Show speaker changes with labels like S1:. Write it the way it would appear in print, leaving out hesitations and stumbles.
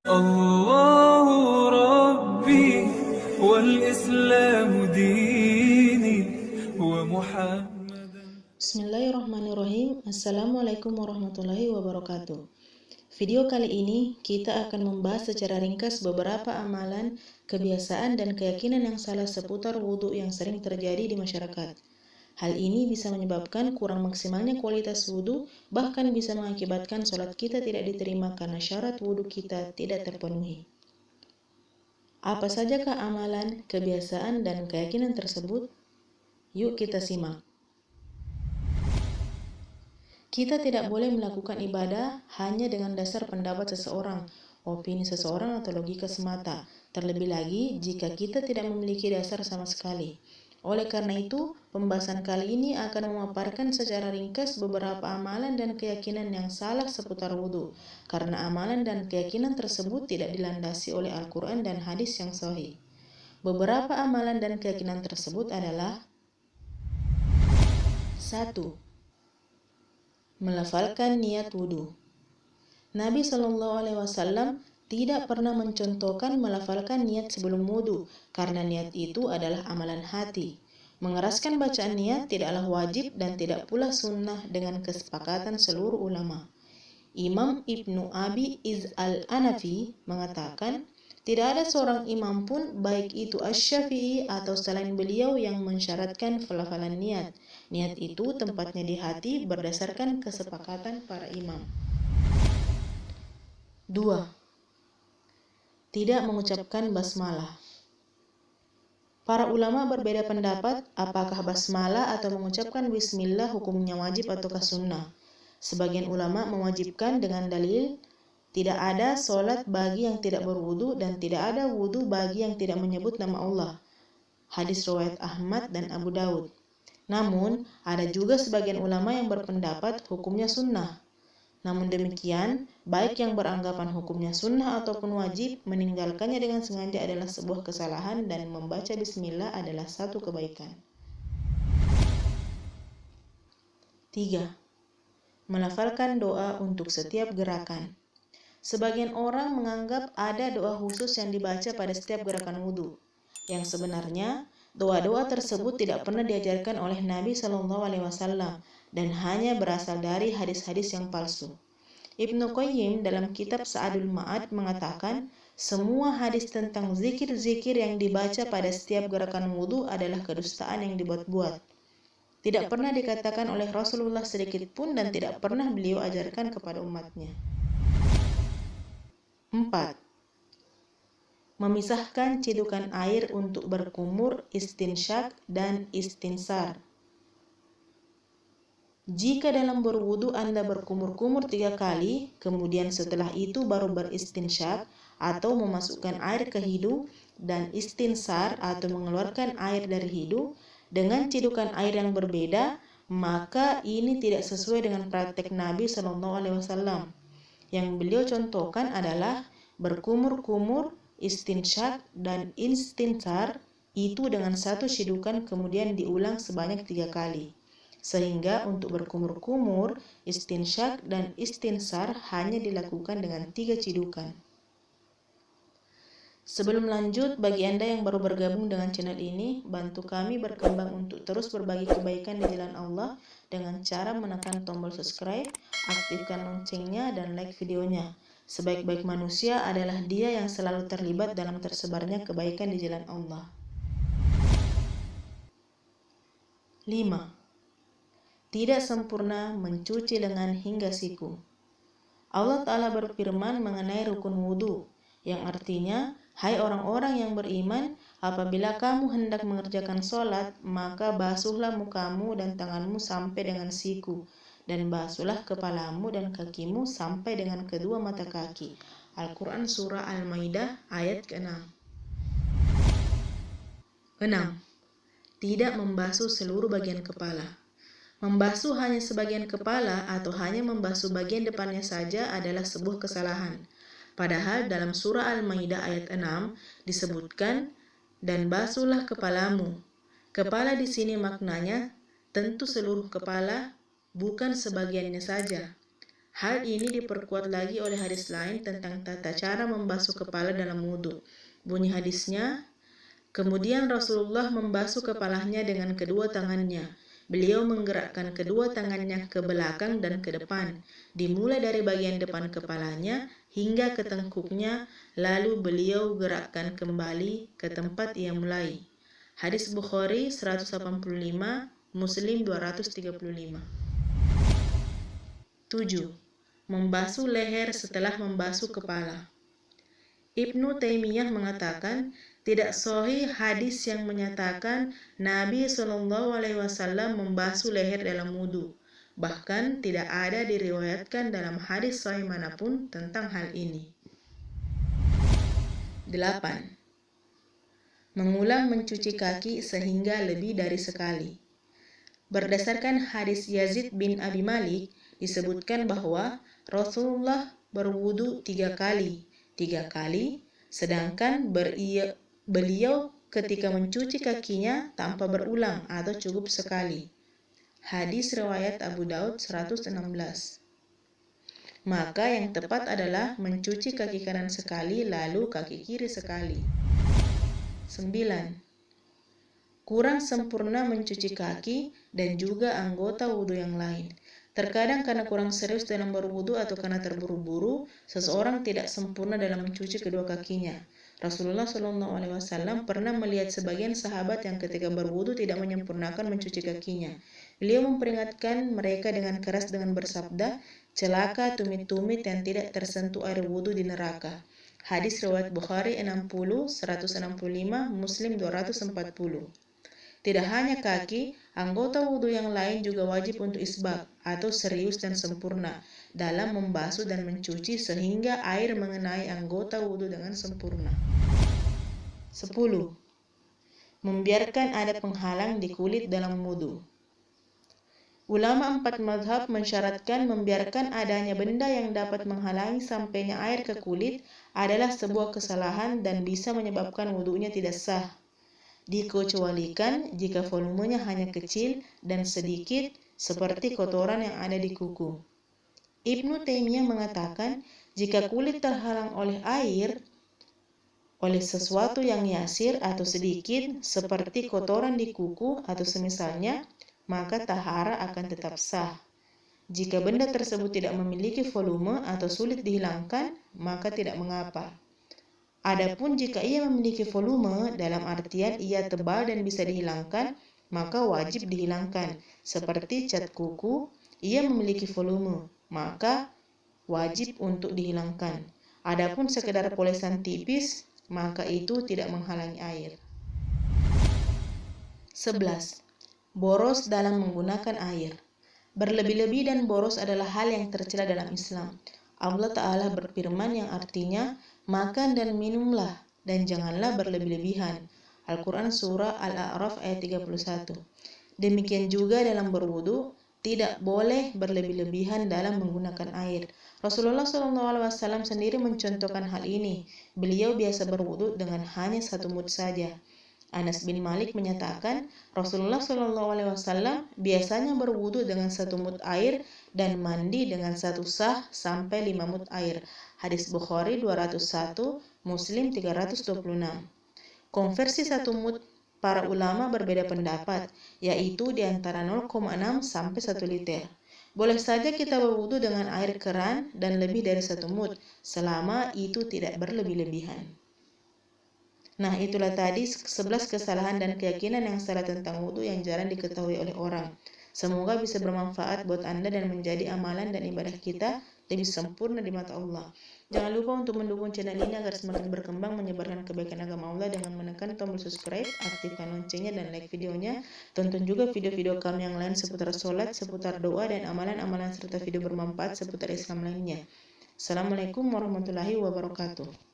S1: الله ربي والإسلام ديني ومحمد.
S2: Bismillahirrahmanirrahim. Assalamualaikum warahmatullahi wabarakatuh. Video kali ini kita akan membahas secara ringkas beberapa amalan, kebiasaan, dan keyakinan yang salah seputar wudhu yang sering terjadi di masyarakat. Hal ini bisa menyebabkan kurang maksimalnya kualitas wudhu, bahkan bisa mengakibatkan sholat kita tidak diterima karena syarat wudhu kita tidak terpenuhi. Apa sajakah amalan, kebiasaan, dan keyakinan tersebut? Yuk kita simak. Kita tidak boleh melakukan ibadah hanya dengan dasar pendapat seseorang, opini seseorang, atau logika semata. Terlebih lagi jika kita tidak memiliki dasar sama sekali. Oleh karena itu, pembahasan kali ini akan memaparkan secara ringkas beberapa amalan dan keyakinan yang salah seputar wudhu, karena amalan dan keyakinan tersebut tidak dilandasi oleh Al-Quran dan hadis yang sahih. Beberapa amalan dan keyakinan tersebut adalah: 1. Melafalkan niat wudhu. Nabi SAW tidak pernah mencontohkan melafalkan niat sebelum wudhu, karena niat itu adalah amalan hati. Mengeraskan bacaan niat tidaklah wajib dan tidak pula sunnah dengan kesepakatan seluruh ulama. Imam Ibnu Abi Iz al-Hanafi mengatakan, tidak ada seorang imam pun, baik itu Asy-Syafi'i atau selain beliau, yang mensyaratkan pelafalan niat. Niat itu tempatnya di hati berdasarkan kesepakatan para imam. 2. Tidak mengucapkan basmalah. Para ulama berbeda pendapat apakah basmalah atau mengucapkan bismillah hukumnya wajib ataukah sunnah. Sebagian ulama mewajibkan dengan dalil, tidak ada sholat bagi yang tidak berwudu dan tidak ada wudu bagi yang tidak menyebut nama Allah. Hadis riwayat Ahmad dan Abu Daud. Namun, ada juga sebagian ulama yang berpendapat hukumnya sunnah. Namun demikian, baik yang beranggapan hukumnya sunnah ataupun wajib, meninggalkannya dengan sengaja adalah sebuah kesalahan dan membaca bismillah adalah satu kebaikan. 3. Melafalkan doa untuk setiap gerakan. Sebagian orang menganggap ada doa khusus yang dibaca pada setiap gerakan wudhu, yang sebenarnya doa-doa tersebut tidak pernah diajarkan oleh Nabi SAW dan hanya berasal dari hadis-hadis yang palsu. Ibnu Qayyim dalam kitab Sa'adul Ma'ad mengatakan, semua hadis tentang zikir-zikir yang dibaca pada setiap gerakan wudhu adalah kedustaan yang dibuat-buat. Tidak pernah dikatakan oleh Rasulullah sedikit pun dan tidak pernah beliau ajarkan kepada umatnya. 4. Memisahkan cidukan air untuk berkumur, istinsyak, dan istinsar. Jika dalam berwudu Anda berkumur-kumur 3 kali, kemudian setelah itu baru beristinsyak atau memasukkan air ke hidung, dan istinsar atau mengeluarkan air dari hidung dengan cidukan air yang berbeda, maka ini tidak sesuai dengan praktek Nabi SAW. Yang beliau contohkan adalah berkumur-kumur, istinsyak, dan istinsar itu dengan satu cidukan kemudian diulang sebanyak 3 kali. Sehingga untuk berkumur-kumur, istinsyak, dan istinsar hanya dilakukan dengan 3 cidukan. Sebelum lanjut, bagi Anda yang baru bergabung dengan channel ini, bantu kami berkembang untuk terus berbagi kebaikan di jalan Allah dengan cara menekan tombol subscribe, aktifkan loncengnya, dan like videonya. Sebaik-baik manusia adalah dia yang selalu terlibat dalam tersebarnya kebaikan di jalan Allah. 5. Tidak sempurna mencuci lengan hingga siku. Allah Ta'ala berfirman mengenai rukun wudhu, yang artinya, hai orang-orang yang beriman, apabila kamu hendak mengerjakan sholat, maka basuhlah mukamu dan tanganmu sampai dengan siku, dan basuhlah kepalamu dan kakimu sampai dengan kedua mata kaki. Al-Quran Surah Al-Maidah ayat ke-6. 6. Tidak membasuh seluruh bagian kepala. Membasuh hanya sebagian kepala atau hanya membasuh bagian depannya saja adalah sebuah kesalahan. Padahal dalam surah Al-Maidah ayat 6 disebutkan, dan basuhlah kepalamu. Kepala di sini maknanya tentu seluruh kepala, bukan sebagiannya saja. Hal ini diperkuat lagi oleh hadis lain tentang tata cara membasuh kepala dalam wudhu. Bunyi hadisnya, kemudian Rasulullah membasuh kepalanya dengan kedua tangannya. Beliau menggerakkan kedua tangannya ke belakang dan ke depan, dimulai dari bagian depan kepalanya hingga ke tengkuknya, lalu beliau gerakkan kembali ke tempat ia mulai. Hadis Bukhari 185, Muslim 235. 7. Membasuh leher setelah membasuh kepala. Ibnu Taimiyah mengatakan, tidak sahih hadis yang menyatakan Nabi SAW membasuh leher dalam wudhu. Bahkan tidak ada diriwayatkan dalam hadis sahih manapun tentang hal ini. 8. Mengulang mencuci kaki sehingga lebih dari sekali. Berdasarkan hadis Yazid bin Abi Malik, disebutkan bahwa Rasulullah berwudu 3 kali, sedangkan beliau ketika mencuci kakinya tanpa berulang atau cukup sekali. Hadis riwayat Abu Daud 116. Maka yang tepat adalah mencuci kaki kanan sekali lalu kaki kiri sekali. 9. Kurang sempurna mencuci kaki dan juga anggota wudhu yang lain. Terkadang karena kurang serius dalam berwudhu atau karena terburu-buru, seseorang tidak sempurna dalam mencuci kedua kakinya. Rasulullah SAW pernah melihat sebagian sahabat yang ketika berwudhu tidak menyempurnakan mencuci kakinya. Beliau memperingatkan mereka dengan keras dengan bersabda, celaka tumit-tumit yang tidak tersentuh air wudhu di neraka. Hadis riwayat Bukhari 60, 165, Muslim 240. Tidak hanya kaki, anggota wudhu yang lain juga wajib untuk isbag atau serius dan sempurna dalam membasuh dan mencuci sehingga air mengenai anggota wudhu dengan sempurna. 10. Membiarkan ada penghalang di kulit dalam wudhu. Ulama 4 mazhab mensyaratkan membiarkan adanya benda yang dapat menghalangi sampainya air ke kulit adalah sebuah kesalahan dan bisa menyebabkan wudhunya tidak sah. Dikecualikan jika volumenya hanya kecil dan sedikit seperti kotoran yang ada di kuku. Ibnu Taimiyah mengatakan, jika kulit terhalang oleh air, oleh sesuatu yang yasir atau sedikit seperti kotoran di kuku atau semisalnya, maka tahara akan tetap sah. Jika benda tersebut tidak memiliki volume atau sulit dihilangkan, maka tidak mengapa. Adapun jika ia memiliki volume, dalam artian ia tebal dan bisa dihilangkan, maka wajib dihilangkan. Seperti cat kuku, ia memiliki volume, maka wajib untuk dihilangkan. Adapun sekedar polesan tipis, maka itu tidak menghalangi air. 11. Boros dalam menggunakan air. Berlebih-lebih dan boros adalah hal yang tercela dalam Islam. Allah Ta'ala berfirman yang artinya, makan dan minumlah, dan janganlah berlebih-lebihan. Al-Quran Surah Al-A'raf ayat 31. Demikian juga dalam berwudu, tidak boleh berlebih-lebihan dalam menggunakan air. Rasulullah SAW sendiri mencontohkan hal ini. Beliau biasa berwudu dengan hanya 1 mud saja. Anas bin Malik menyatakan, Rasulullah SAW biasanya berwudu dengan 1 mud air dan mandi dengan 1 sah sampai 5 mud air. Hadis Bukhari 201, Muslim 326. Konversi 1 mud para ulama berbeda pendapat, yaitu di antara 0,6 sampai 1 liter. Boleh saja kita berwudu dengan air keran dan lebih dari 1 mud, selama itu tidak berlebih-lebihan. Nah, itulah tadi 11 kesalahan dan keyakinan yang salah tentang wudhu yang jarang diketahui oleh orang. Semoga bisa bermanfaat buat Anda dan menjadi amalan dan ibadah kita lebih sempurna di mata Allah. Jangan lupa untuk mendukung channel ini agar semakin berkembang menyebarkan kebaikan agama Allah dengan menekan tombol subscribe, aktifkan loncengnya dan like videonya. Tonton juga video-video kami yang lain seputar sholat, seputar doa dan amalan-amalan serta video bermanfaat seputar Islam lainnya. Assalamualaikum warahmatullahi wabarakatuh.